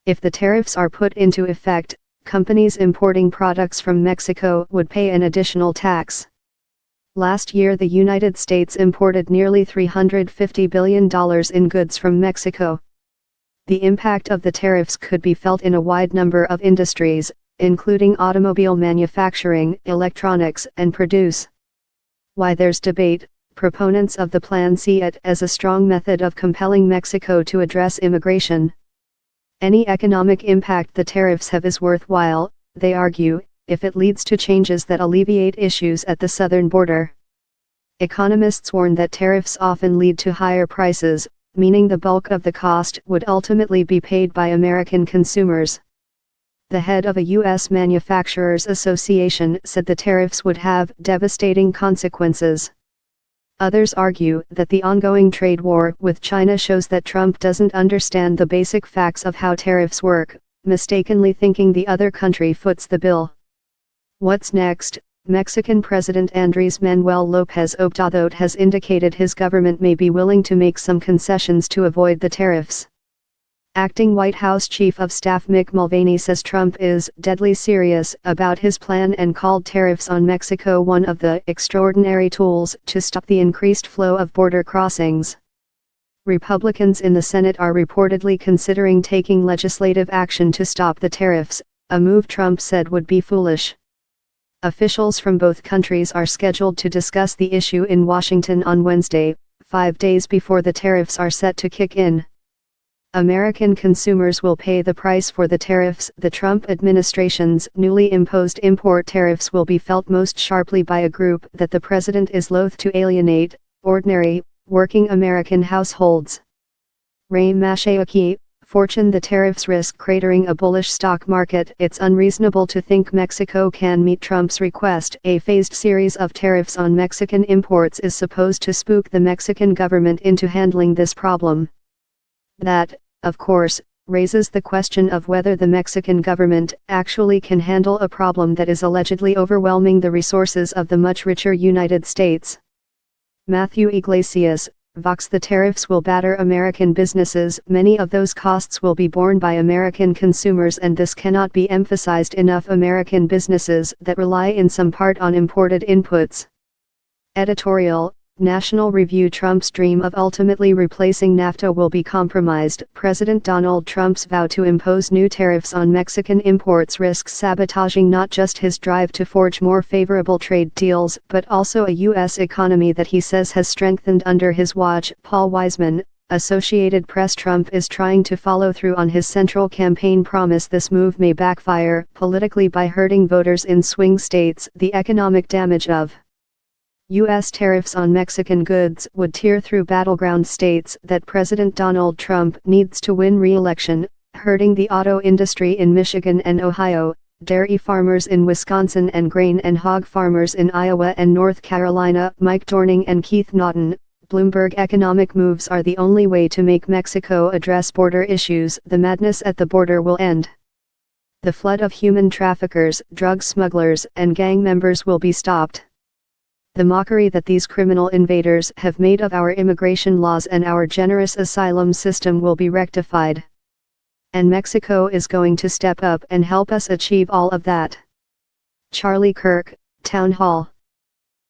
If the tariffs are put into effect, companies importing products from Mexico would pay an additional tax. Last year the United States imported nearly $350 billion in goods from Mexico. The impact of the tariffs could be felt in a wide number of industries, including automobile manufacturing, electronics, and produce. Why there's debate, proponents of the plan see it as a strong method of compelling Mexico to address immigration. Any economic impact the tariffs have is worthwhile, they argue, if it leads to changes that alleviate issues at the southern border. Economists warn that tariffs often lead to higher prices, meaning the bulk of the cost would ultimately be paid by American consumers. The head of a U.S. Manufacturers Association said the tariffs would have devastating consequences. Others argue that the ongoing trade war with China shows that Trump doesn't understand the basic facts of how tariffs work, mistakenly thinking the other country foots the bill. What's next? Mexican President Andrés Manuel López Obrador has indicated his government may be willing to make some concessions to avoid the tariffs. Acting White House Chief of Staff Mick Mulvaney says Trump is deadly serious about his plan and called tariffs on Mexico one of the extraordinary tools to stop the increased flow of border crossings. Republicans in the Senate are reportedly considering taking legislative action to stop the tariffs, a move Trump said would be foolish. Officials from both countries are scheduled to discuss the issue in Washington on Wednesday, 5 days before the tariffs are set to kick in. American consumers will pay the price for the tariffs. The Trump administration's newly imposed import tariffs will be felt most sharply by a group that the president is loath to alienate: ordinary, working American households. Ray Mashaoki, Fortune. The tariffs risk cratering a bullish stock market. It's unreasonable to think Mexico can meet Trump's request. A phased series of tariffs on Mexican imports is supposed to spook the Mexican government into handling this problem. That, of course, raises the question of whether the Mexican government actually can handle a problem that is allegedly overwhelming the resources of the much richer United States. Matthew Iglesias, Vox. The tariffs will batter American businesses. Many of those costs will be borne by American consumers, and this cannot be emphasized enough. American businesses that rely in some part on imported inputs. Editorial, National Review. Trump's dream of ultimately replacing NAFTA will be compromised. President Donald Trump's vow to impose new tariffs on Mexican imports risks sabotaging not just his drive to forge more favorable trade deals, but also a U.S. economy that he says has strengthened under his watch. Paul Wiseman, Associated Press. Trump is trying to follow through on his central campaign promise. This move may backfire politically by hurting voters in swing states. The economic damage of U.S. tariffs on Mexican goods would tear through battleground states that President Donald Trump needs to win re-election, hurting the auto industry in Michigan and Ohio, dairy farmers in Wisconsin, and grain and hog farmers in Iowa and North Carolina. Mike Dorning and Keith Naughton, Bloomberg. Economic moves are the only way to make Mexico address border issues. The madness at the border will end. The flood of human traffickers, drug smugglers, and gang members will be stopped. The mockery that these criminal invaders have made of our immigration laws and our generous asylum system will be rectified. And Mexico is going to step up and help us achieve all of that. Charlie Kirk, Town Hall.